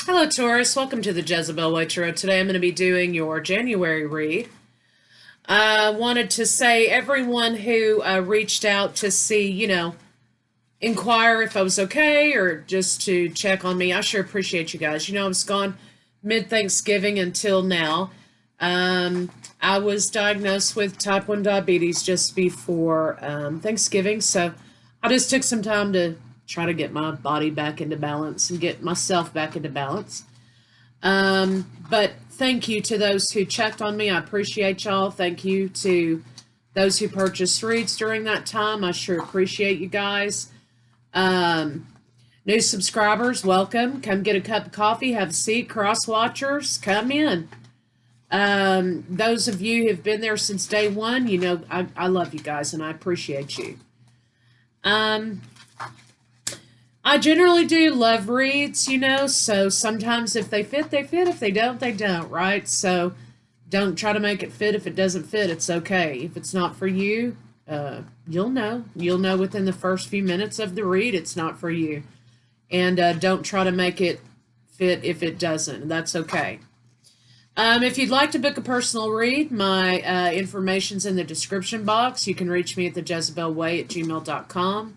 Hello, Taurus. Welcome to the Jezebel Way Tarot. Today I'm going to be doing your January read. I wanted to say everyone who reached out to see, inquire if I was okay or just to check on me. I sure appreciate you guys. I was gone mid-Thanksgiving until now. I was diagnosed with type 1 diabetes just before Thanksgiving, so I just took some time to try to get my body back into balance and get myself back into balance. But thank you to those who checked on me. I appreciate y'all. Thank you to those who purchased reads during that time. I sure appreciate you guys. New subscribers, welcome. Come get a cup of coffee, have a seat. Cross watchers, come in. Those of you who've been there since day one, I love you guys and I appreciate you. I generally do love reads, so sometimes if they fit, they fit. If they don't, they don't, right? So don't try to make it fit. If it doesn't fit, it's okay. If it's not for you, you'll know. You'll know within the first few minutes of the read it's not for you. And don't try to make it fit if it doesn't. That's okay. If you'd like to book a personal read, my information's in the description box. You can reach me at thejezebelway@gmail.com.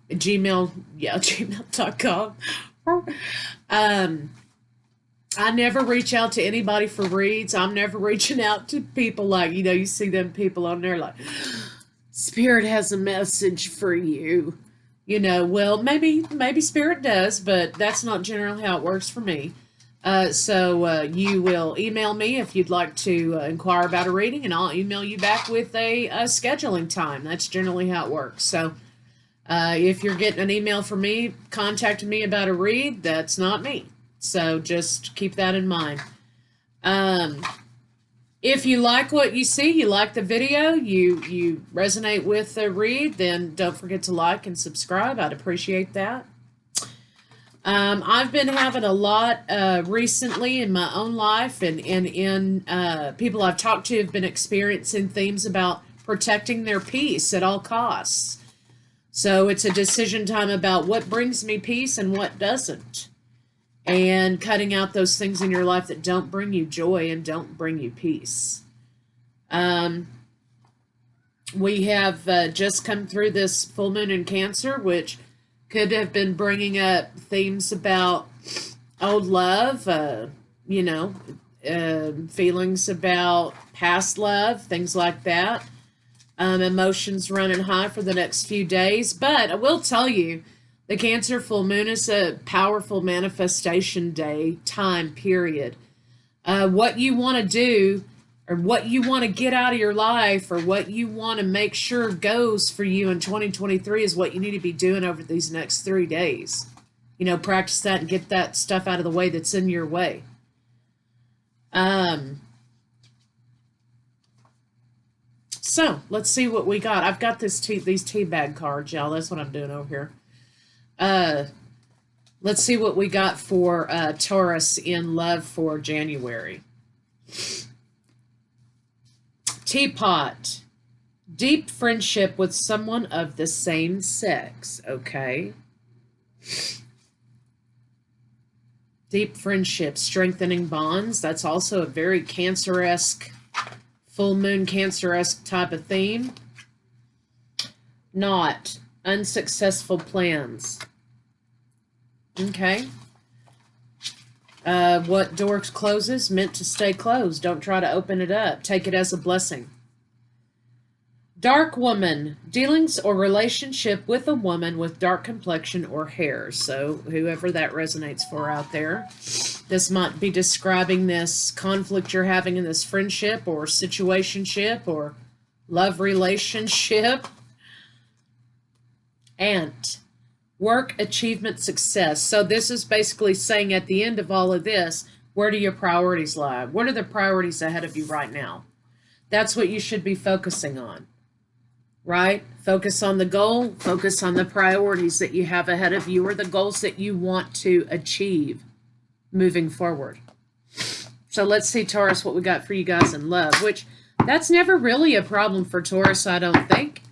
Gmail.com. I never reach out to anybody for reads. I'm never reaching out to people like, you see them people on there like, Spirit has a message for you. Well, maybe Spirit does, but that's not generally how it works for me. So you will email me if you'd like to inquire about a reading, and I'll email you back with a scheduling time. That's generally how it works. So if you're getting an email from me contacting me about a read, that's not me. So just keep that in mind. If you like what you see, you like the video, you resonate with the read, then don't forget to like and subscribe. I'd appreciate that. I've been having a lot recently in my own life and in people I've talked to have been experiencing themes about protecting their peace at all costs. So it's a decision time about what brings me peace and what doesn't. And cutting out those things in your life that don't bring you joy and don't bring you peace. We have just come through this full moon in Cancer, which could have been bringing up themes about old love, feelings about past love, things like that. Emotions running high for the next few days. But I will tell you, the Cancer full moon is a powerful manifestation day, time period. What you want to do or what you want to get out of your life or what you want to make sure goes for you in 2023 is what you need to be doing over these next 3 days. Practice that and get that stuff out of the way that's in your way. So let's see what we got. I've got these tea bag cards, y'all. That's what I'm doing over here. Let's see what we got for Taurus in love for January. Teapot. Deep friendship with someone of the same sex. Okay. Deep friendship, strengthening bonds. That's also a very Cancer-esque, full moon Cancer-esque type of theme. Not unsuccessful plans. Okay. What door closes meant to stay closed. Don't try to open it up. Take it as a blessing. Dark woman. Dealings or relationship with a woman with dark complexion or hair. So whoever that resonates for out there. This might be describing this conflict you're having in this friendship or situationship or love relationship. Ant. Work, achievement, success. So this is basically saying at the end of all of this, where do your priorities lie? What are the priorities ahead of you right now? That's what you should be focusing on, right? Focus on the goal, focus on the priorities that you have ahead of you or the goals that you want to achieve moving forward. So let's see, Taurus, what we got for you guys in love, which that's never really a problem for Taurus, I don't think.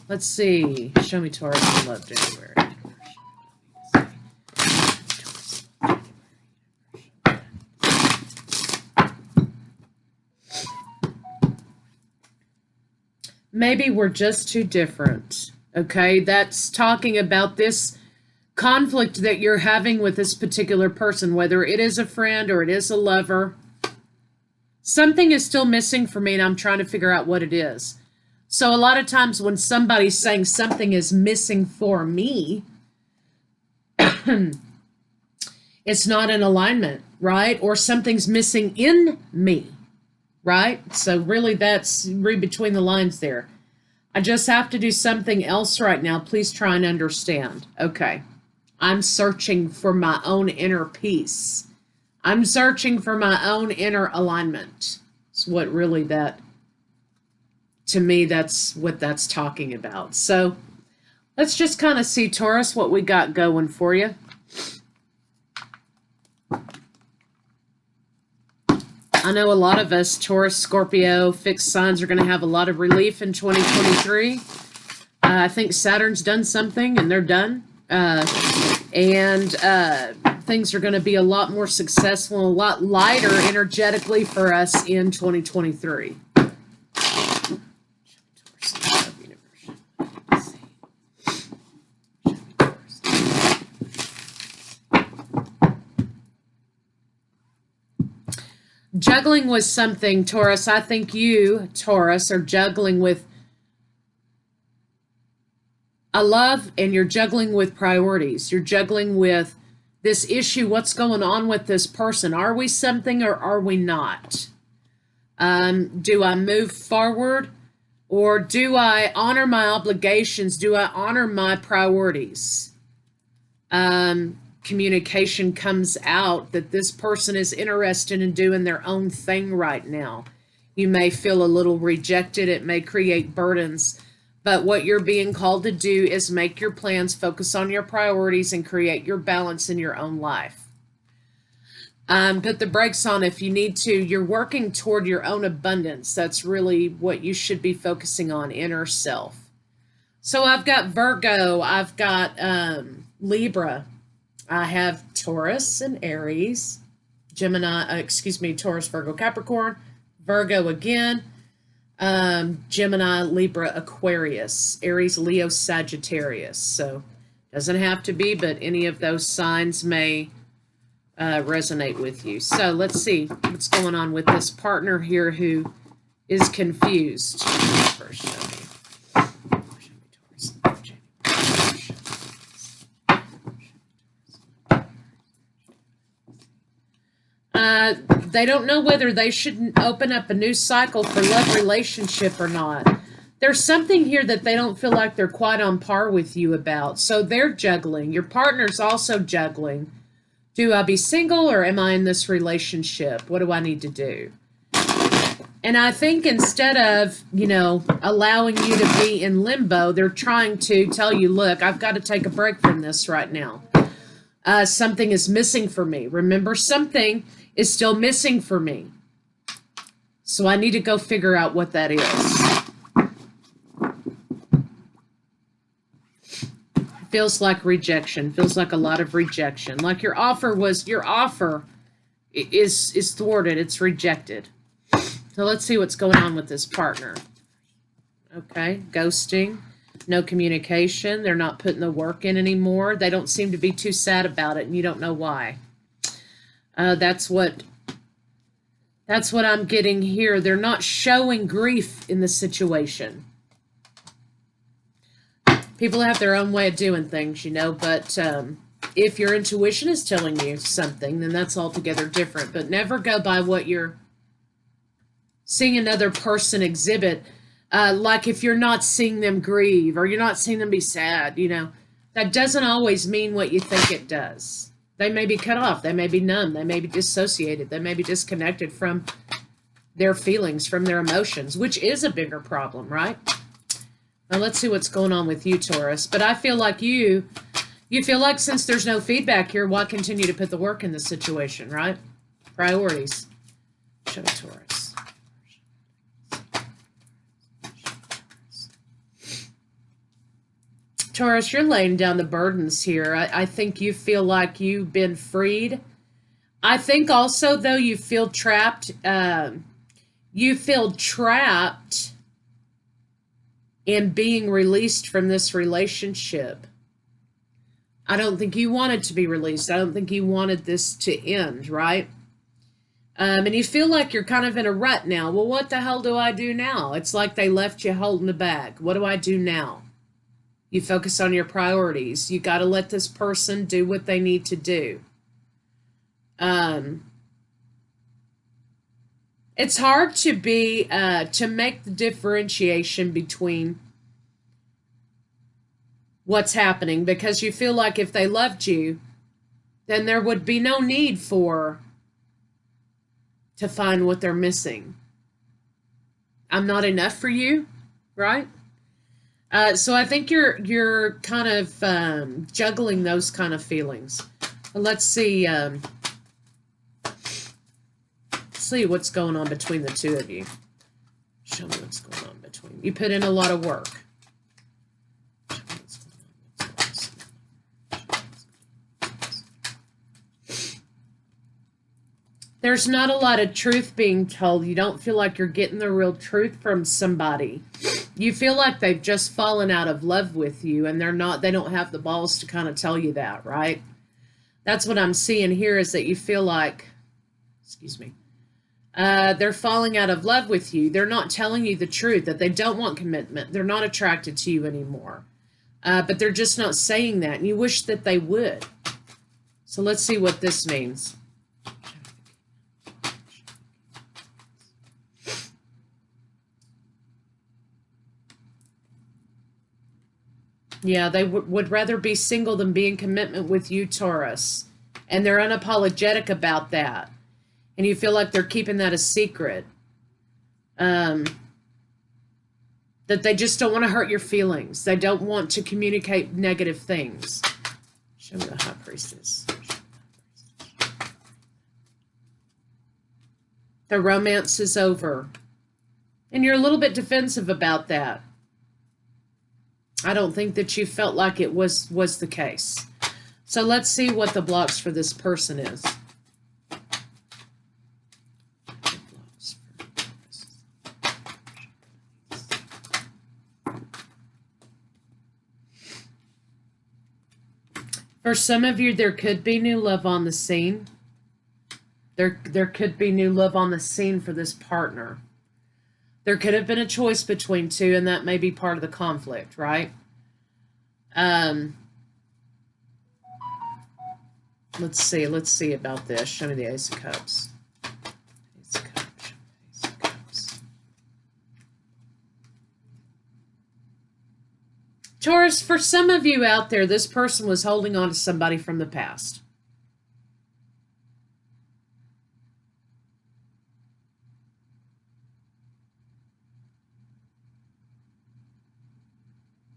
Let's see. Show me Taurus in love January. maybe we're just too different. Okay, that's talking about this conflict that you're having with this particular person, whether it is a friend or it is a lover. Something is still missing for me, and I'm trying to figure out what it is. So a lot of times when somebody's saying something is missing for me, it's not in alignment, right? Or something's missing in me, right? So really that's read between the lines there. I just have to do something else right now. Please try and understand. Okay. I'm searching for my own inner peace. I'm searching for my own inner alignment. It's what really that, to me, that's what that's talking about. So let's just kind of see, Taurus, what we got going for you. I know a lot of us, Taurus, Scorpio, fixed signs, are going to have a lot of relief in 2023. I think Saturn's done something and they're done. Things are going to be a lot more successful, a lot lighter energetically for us in 2023. Juggling with something, Taurus. I think you, Taurus, are juggling with a love, and you're juggling with priorities. You're juggling with this issue. What's going on with this person? Are we something or are we not? Do I move forward, or do I honor my obligations? Do I honor my priorities? Communication comes out that this person is interested in doing their own thing right now. You may feel a little rejected. It may create burdens. But what you're being called to do is make your plans, focus on your priorities, and create your balance in your own life. Put the brakes on if you need to. You're working toward your own abundance. That's really what you should be focusing on, inner self. So I've got Virgo. I've got Libra. I have Taurus and Aries. Taurus, Virgo, Capricorn. Virgo again. Gemini, Libra, Aquarius, Aries, Leo, Sagittarius. So doesn't have to be, but any of those signs may resonate with you. So let's see what's going on with this partner here who is confused. First, show me. They don't know whether they should open up a new cycle for love relationship or not. There's something here that they don't feel like they're quite on par with you about. So they're juggling. Your partner's also juggling. Do I be single or am I in this relationship? What do I need to do? And I think instead of, allowing you to be in limbo, they're trying to tell you, look, I've got to take a break from this right now. Something is missing for me. Remember, something is still missing for me. So I need to go figure out what that is. Feels like rejection. Feels like a lot of rejection. Like your offer is thwarted. It's rejected. So let's see what's going on with this partner. Okay, ghosting. No communication. They're not putting the work in anymore. They don't seem to be too sad about it, and you don't know why. That's what I'm getting here. They're not showing grief in the situation. People have their own way of doing things, but if your intuition is telling you something, then that's altogether different. But never go by what you're seeing another person exhibit. Like if you're not seeing them grieve or you're not seeing them be sad, that doesn't always mean what you think it does. They may be cut off. They may be numb. They may be dissociated. They may be disconnected from their feelings, from their emotions, which is a bigger problem, right? Now let's see what's going on with you, Taurus. But I feel like you feel like since there's no feedback here, why continue to put the work in the situation, right? Priorities. Show me Taurus. Taurus, you're laying down the burdens here. I think you feel like you've been freed. I think also, though, you feel trapped. You feel trapped in being released from this relationship. I don't think you wanted to be released. I don't think you wanted this to end, right? And you feel like you're kind of in a rut now. Well, what the hell do I do now? It's like they left you holding the bag. What do I do now? You focus on your priorities. You got to let this person do what they need to do. It's hard to be, to make the differentiation between what's happening, because you feel like if they loved you, then there would be no need to find what they're missing. I'm not enough for you, right? So I think you're kind of juggling those kind of feelings. Let's see what's going on between the two of you. Show me what's going on between you. Put in a lot of work. There's not a lot of truth being told. You don't feel like you're getting the real truth from somebody. You feel like they've just fallen out of love with you, and they don't have the balls to kind of tell you that, right? That's what I'm seeing here, is that you feel like, excuse me, they're falling out of love with you. They're not telling you the truth, that they don't want commitment. They're not attracted to you anymore. But they're just not saying that, and you wish that they would. So let's see what this means. Yeah, they would rather be single than be in commitment with you, Taurus. And they're unapologetic about that. And you feel like they're keeping that a secret. That they just don't want to hurt your feelings. They don't want to communicate negative things. Show me the High Priestess. The romance is over. And you're a little bit defensive about that. I don't think that you felt like it was the case. So let's see what the blocks for this person is. For some of you, there could be new love on the scene. There could be new love on the scene for this partner. There could have been a choice between two, and that may be part of the conflict, right? Let's see about this. Show me the Ace of Cups. Ace of Cups. Ace of Cups. Taurus, for some of you out there, this person was holding on to somebody from the past.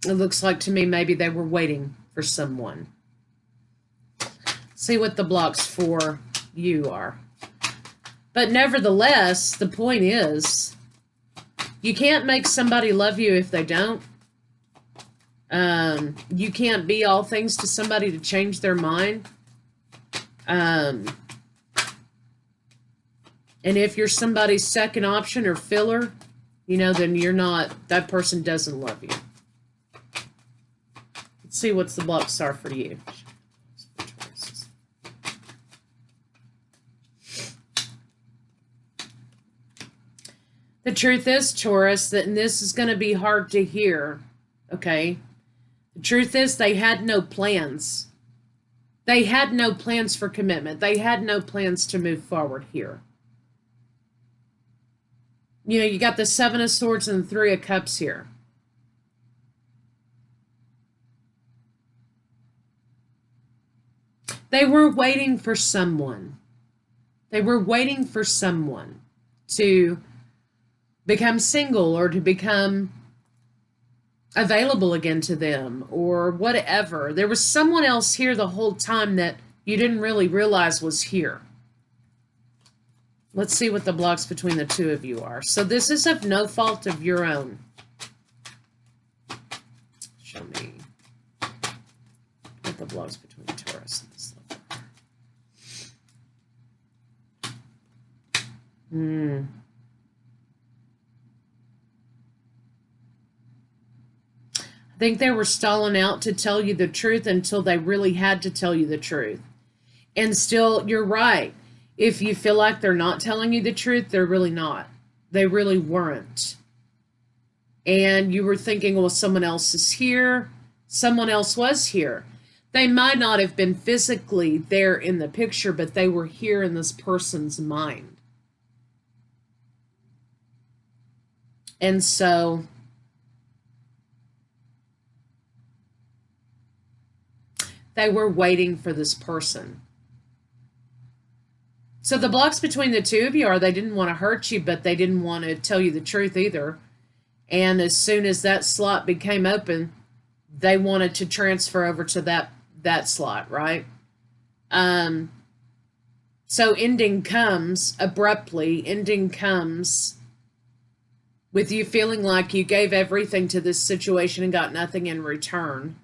It looks like to me maybe they were waiting for someone. See what the blocks for you are. But nevertheless, the point is, you can't make somebody love you if they don't. You can't be all things to somebody to change their mind. And if you're somebody's second option or filler, then you're not, that person doesn't love you. Let's see what's the blocks are for you. The truth is, Taurus, that this is going to be hard to hear, okay? The truth is they had no plans. They had no plans for commitment. They had no plans to move forward here. You got the Seven of Swords and the Three of Cups here. They were waiting for someone. They were waiting for someone to become single or to become available again to them or whatever. There was someone else here the whole time that you didn't really realize was here. Let's see what the blocks between the two of you are. So this is of no fault of your own. Show me what the blocks between Taurus and this love are. think they were stalling out to tell you the truth until they really had to tell you the truth. And still, you're right. If you feel like they're not telling you the truth, they're really not. They really weren't. And you were thinking, well, someone else is here. Someone else was here. They might not have been physically there in the picture, but they were here in this person's mind. And so they were waiting for this person. So the blocks between the two of you are they didn't want to hurt you, but they didn't want to tell you the truth either. And as soon as that slot became open, they wanted to transfer over to that slot, right? So ending comes abruptly. Ending comes with you feeling like you gave everything to this situation and got nothing in return,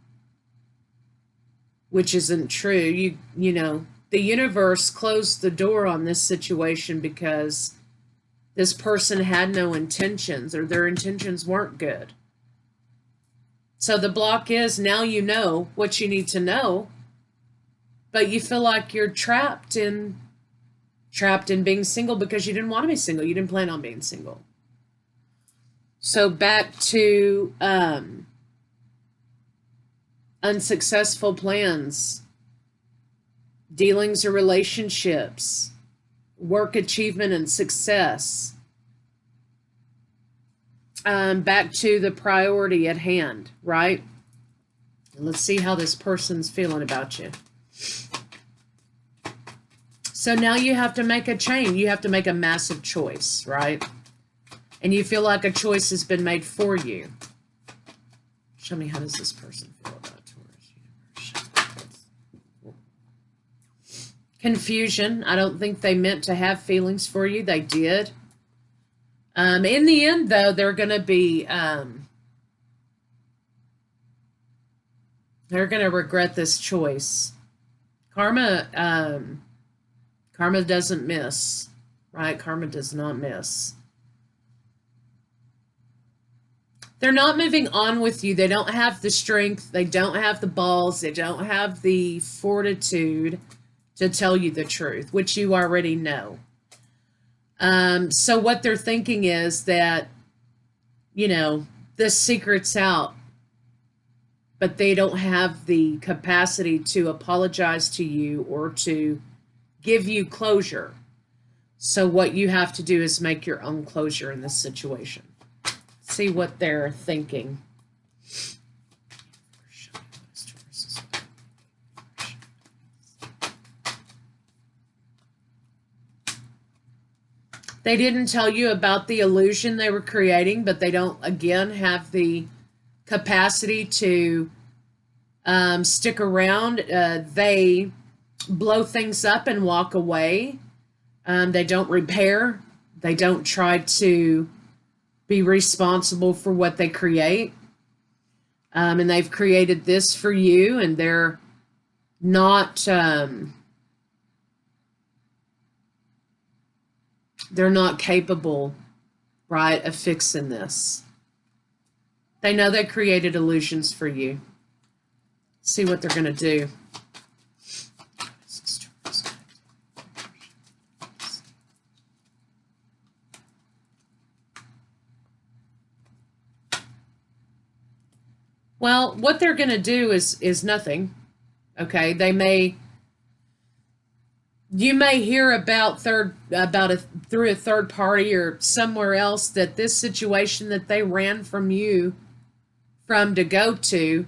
which isn't true. You know, the universe closed the door on this situation because this person had no intentions, or their intentions weren't good. So the block is, now you know what you need to know, but you feel like you're trapped in being single because you didn't want to be single. You didn't plan on being single. So back to unsuccessful plans, dealings or relationships, work achievement and success. Back to the priority at hand, right? Let's see how this person's feeling about you. So now you have to make a change. You have to make a massive choice, right? And you feel like a choice has been made for you. Show me, how does this person feel about Taurus January? Confusion. I don't think they meant to have feelings for you. They did. In the end, though, they're going to be, they're going to regret this choice. Karma doesn't miss, right? Karma does not miss. They're not moving on with you. They don't have the strength. They don't have the balls. They don't have the fortitude to tell you the truth, which you already know. So what they're thinking is that, you know, the secret's out, but they don't have the capacity to apologize to you or to give you closure. So what you have to do is make your own closure in this situation. See what they're thinking. They didn't tell you about the illusion they were creating, but they don't, again, have the capacity to stick around. They blow things up and walk away. They don't repair. They don't try to be responsible for what they create. And they've created this for you, and they're not... they're not capable, right, of fixing this. They know they created illusions for you. See what they're going to do. Well, what they're going to do is nothing. Okay, you may hear about through a third party or somewhere else that this situation that they ran from you to go to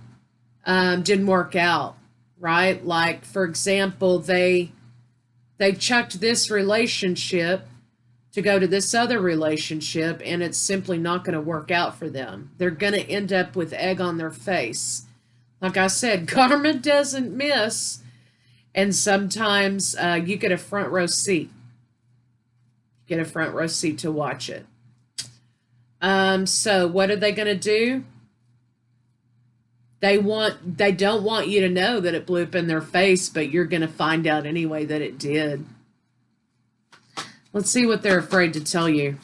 didn't work out, right? Like, for example, they chucked this relationship to go to this other relationship, and it's simply not going to work out for them. They're going to end up with egg on their face. Like I said, karma doesn't miss. And sometimes you get a front row seat. Get a front row seat to watch it. So what are they going to do? They don't want you to know that it blew up in their face, but you're going to find out anyway that it did. Let's see what they're afraid to tell you.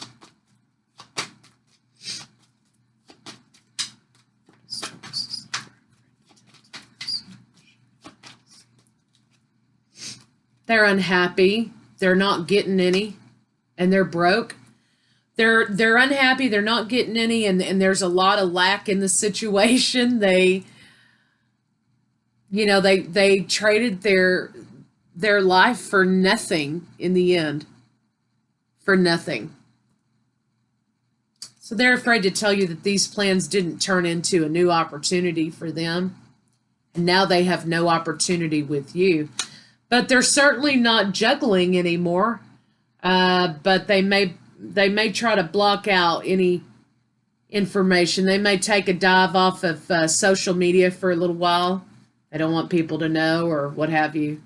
They're unhappy. They're not getting any, and they're broke. They're unhappy. They're not getting any, and there's a lot of lack in the situation. They, they traded their life for nothing in the end. For nothing. So they're afraid to tell you that these plans didn't turn into a new opportunity for them. And now they have no opportunity with you. But they're certainly not juggling anymore. But they may try to block out any information. They may take a dive off of social media for a little while. They don't want people to know or what have you.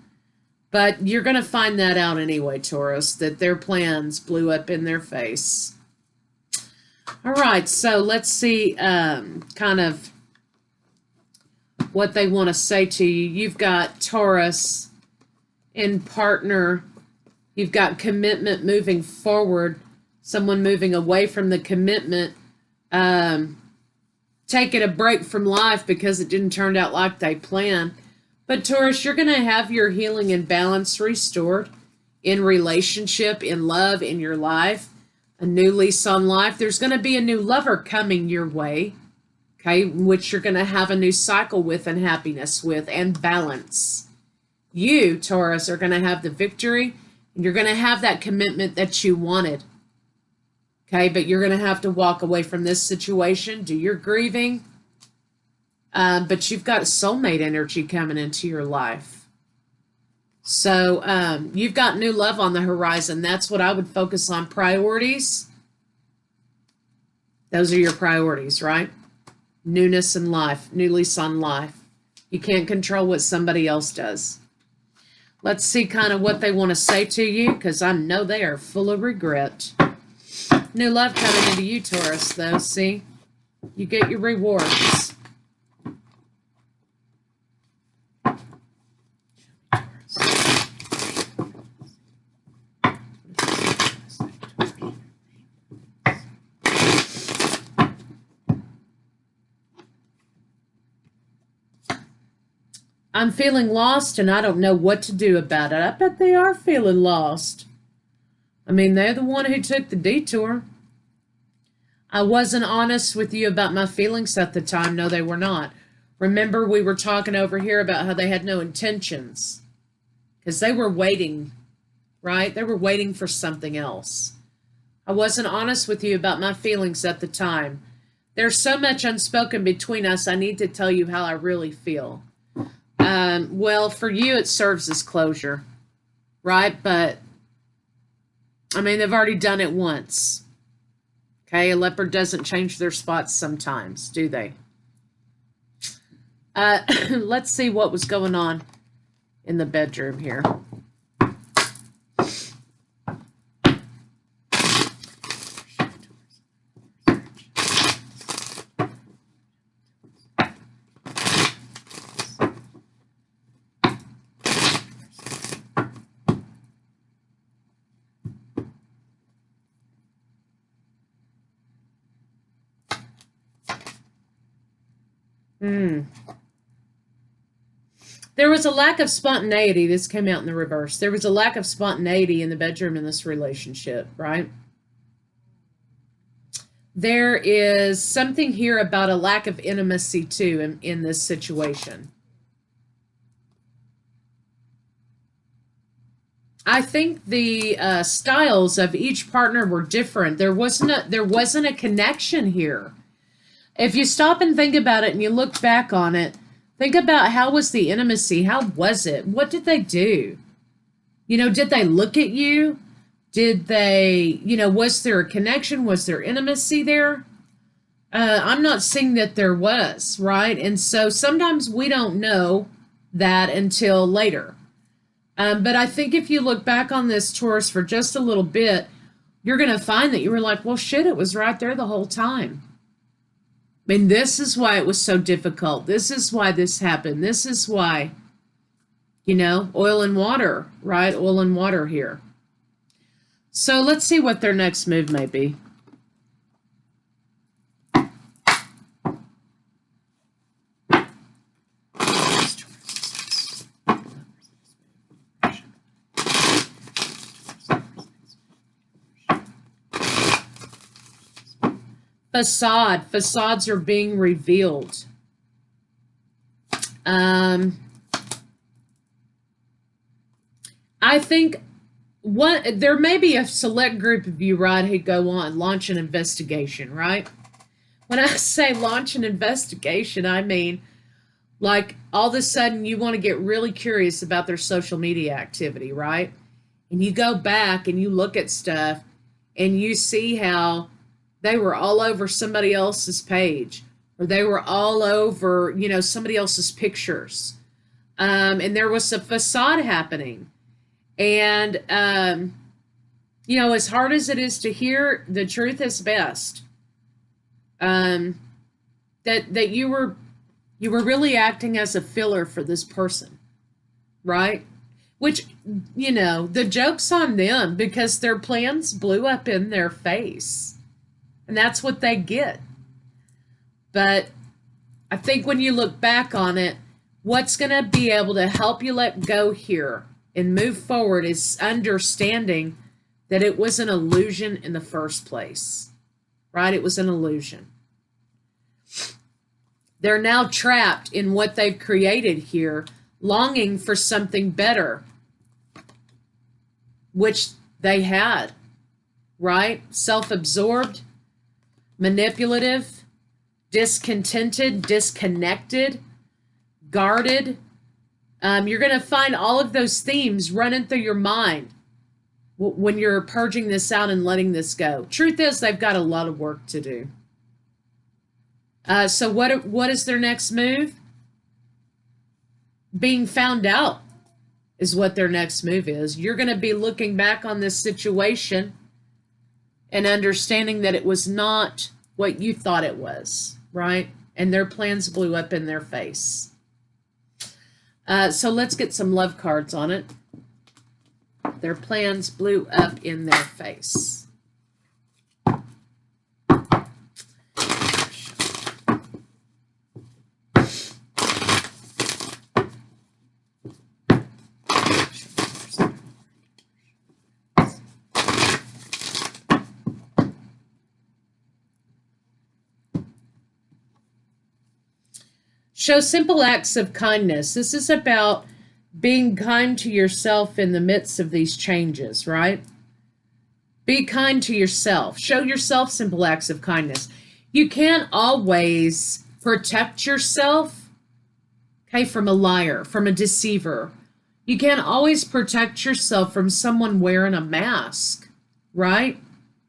But you're going to find that out anyway, Taurus, that their plans blew up in their face. All right, so let's see kind of what they want to say to you. You've got Taurus in partner. You've got commitment moving forward. Someone moving away from the commitment. Taking a break from life because it didn't turn out like they planned. But Taurus, you're going to have your healing and balance restored in relationship, in love, in your life. A new lease on life. There's going to be a new lover coming your way, okay, which you're going to have a new cycle with and happiness with and balance. You, Taurus, are going to have the victory, and you're going to have that commitment that you wanted, okay, but you're going to have to walk away from this situation, do your grieving, but you've got soulmate energy coming into your life. So you've got new love on the horizon. That's what I would focus on. Priorities. Those are your priorities, right? Newness in life, new lease on life. You can't control what somebody else does. Let's see kind of what they want to say to you, because I know they are full of regret. New love coming into you, Taurus, though. See? You get your rewards. I'm feeling lost and I don't know what to do about it. I bet they are feeling lost. I mean, they're the one who took the detour. I wasn't honest with you about my feelings at the time. No, they were not. Remember, we were talking over here about how they had no intentions. Because they were waiting, right? They were waiting for something else. I wasn't honest with you about my feelings at the time. There's so much unspoken between us, I need to tell you how I really feel. Well, for you, it serves as closure, right? But, I mean, they've already done it once. Okay, a leopard doesn't change their spots sometimes, do they? Let's see what was going on in the bedroom here. There was a lack of spontaneity. This came out in the reverse. There was a lack of spontaneity in the bedroom in this relationship, right? There is something here about a lack of intimacy, too, in this situation. I think the styles of each partner were different. There wasn't a connection here. If you stop and think about it and you look back on it, think about how was the intimacy? How was it? What did they do? Did they look at you? Did they, was there a connection? Was there intimacy there? I'm not seeing that there was, right? And so sometimes we don't know that until later. But I think if you look back on this, Taurus, for just a little bit, you're going to find that you were like, well, shit, it was right there the whole time. I mean, this is why it was so difficult. This is why this happened. This is why, oil and water, right? Oil and water here. So let's see what their next move may be. Facades are being revealed. I think there may be a select group of you, right, who go on, launch an investigation, right? When I say launch an investigation, I mean, like, all of a sudden you want to get really curious about their social media activity, right? And you go back and you look at stuff and you see how they were all over somebody else's page, or they were all over, somebody else's pictures. And there was a facade happening. And, as hard as it is to hear, the truth is best. That you were really acting as a filler for this person, right? Which, the joke's on them, because their plans blew up in their face. And that's what they get. But I think when you look back on it, what's going to be able to help you let go here and move forward is understanding that it was an illusion in the first place, right? It was an illusion. They're now trapped in what they've created here, longing for something better, which they had, right? Self-absorbed, manipulative, discontented, disconnected, guarded. You're going to find all of those themes running through your mind when you're purging this out and letting this go. Truth is, they've got a lot of work to do. So what is their next move? Being found out is what their next move is. You're going to be looking back on this situation and understanding that it was not what you thought it was, right? And their plans blew up in their face. So let's get some love cards on it. Their plans blew up in their face. Show simple acts of kindness. This is about being kind to yourself in the midst of these changes, right? Be kind to yourself. Show yourself simple acts of kindness. You can't always protect yourself, okay, from a liar, from a deceiver. You can't always protect yourself from someone wearing a mask, right?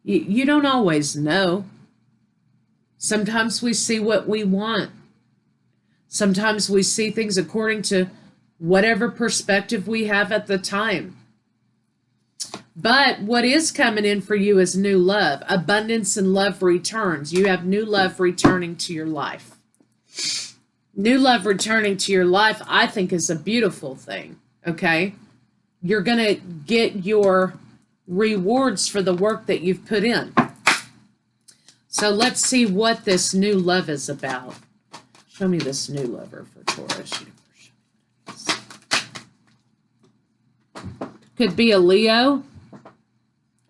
You don't always know. Sometimes we see what we want. Sometimes we see things according to whatever perspective we have at the time. But what is coming in for you is new love. Abundance and love returns. You have new love returning to your life. New love returning to your life, I think, is a beautiful thing, okay? You're going to get your rewards for the work that you've put in. So let's see what this new love is about. Show me this new lover for Taurus. Could be a Leo.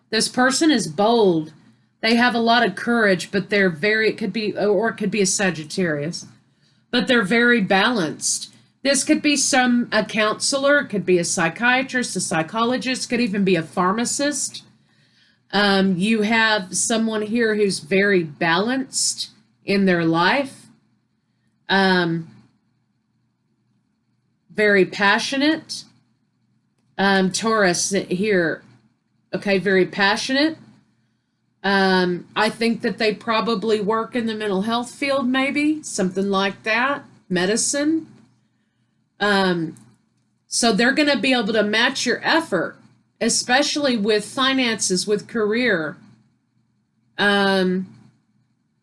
This person is bold. They have a lot of courage, but they're it could be a Sagittarius, but they're very balanced. This could be a counselor, it could be a psychiatrist, a psychologist, could even be a pharmacist. You have someone here who's very balanced in their life. Very passionate. Taurus here, okay, very passionate. I think that they probably work in the mental health field, maybe, something like that, medicine. So they're going to be able to match your effort, especially with finances, with career.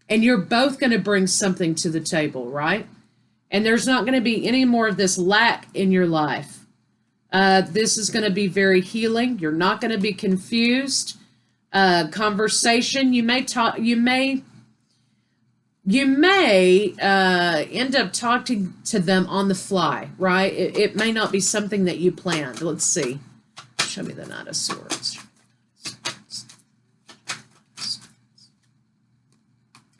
And you're both going to bring something to the table, right? And there's not going to be any more of this lack in your life. This is going to be very healing. You're not going to be confused. Conversation, you may end up talking to them on the fly, right? It may not be something that you planned. Let's see. Show me the Knight of Swords.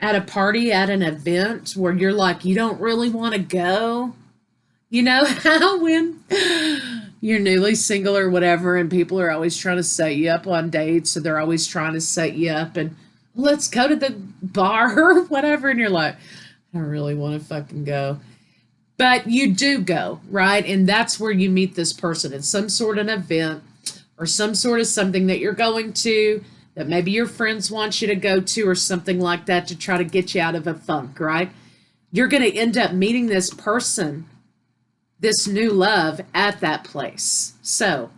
at a party, at an event where you're like, you don't really want to go. You know how when you're newly single or whatever, and people are always trying to set you up on dates, so they're always trying to set you up and let's go to the bar or whatever, and you're like, I don't really want to fucking go. But you do go, right? And that's where you meet this person. It's some sort of event or some sort of something that you're going to that maybe your friends want you to go to or something like that to try to get you out of a funk, right? You're going to end up meeting this person, this new love at that place. So,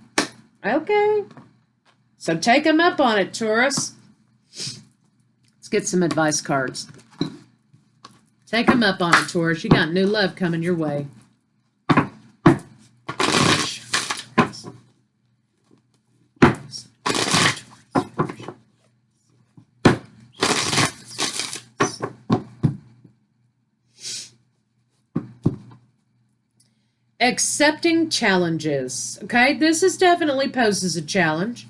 okay. So take them up on it, Taurus. Let's get some advice cards. Take them up on it, Taurus. You got new love coming your way. Accepting challenges. Okay, this is definitely poses a challenge.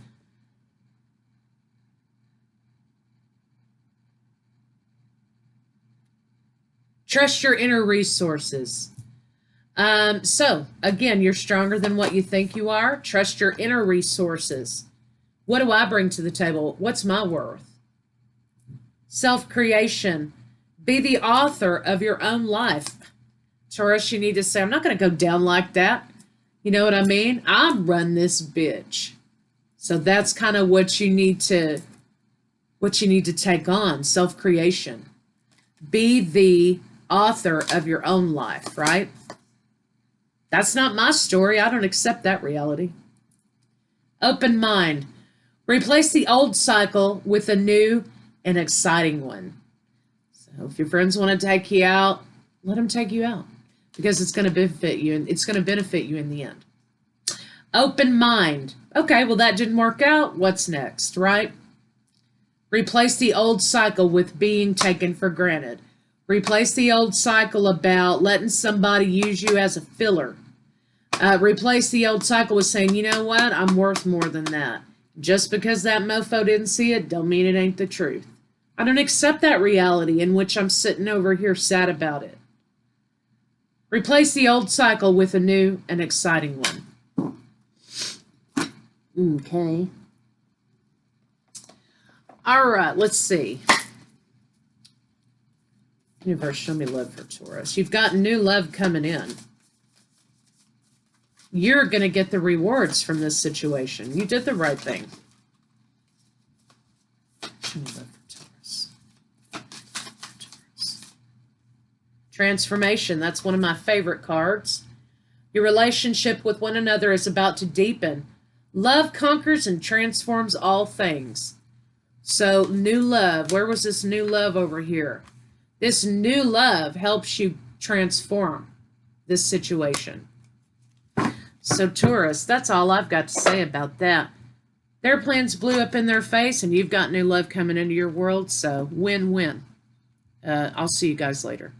Trust your inner resources. So, again, you're stronger than what you think you are. Trust your inner resources. What do I bring to the table? What's my worth? Self-creation. Be the author of your own life. Taurus, you need to say, I'm not going to go down like that. You know what I mean? I run this bitch. So that's kind of what you need to take on, self-creation. Be the author of your own life, right? That's not my story. I don't accept that reality. Open mind. Replace the old cycle with a new and exciting one. So if your friends want to take you out, let them take you out because it's going to benefit you and it's going to benefit you in the end. Open mind. Okay, well, that didn't work out. What's next, right? Replace the old cycle with being taken for granted. Replace the old cycle about letting somebody use you as a filler. Replace the old cycle with saying, you know what? I'm worth more than that. Just because that mofo didn't see it, don't mean it ain't the truth. I don't accept that reality in which I'm sitting over here sad about it. Replace the old cycle with a new and exciting one. Okay. All right, let's see. Universe, show me love for Taurus. You've got new love coming in. You're going to get the rewards from this situation. You did the right thing. Show me love for Taurus. Transformation. That's one of my favorite cards. Your relationship with one another is about to deepen. Love conquers and transforms all things. So, new love. Where was this new love over here? This new love helps you transform this situation. So, Taurus, that's all I've got to say about that. Their plans blew up in their face, and you've got new love coming into your world, so win-win. I'll see you guys later.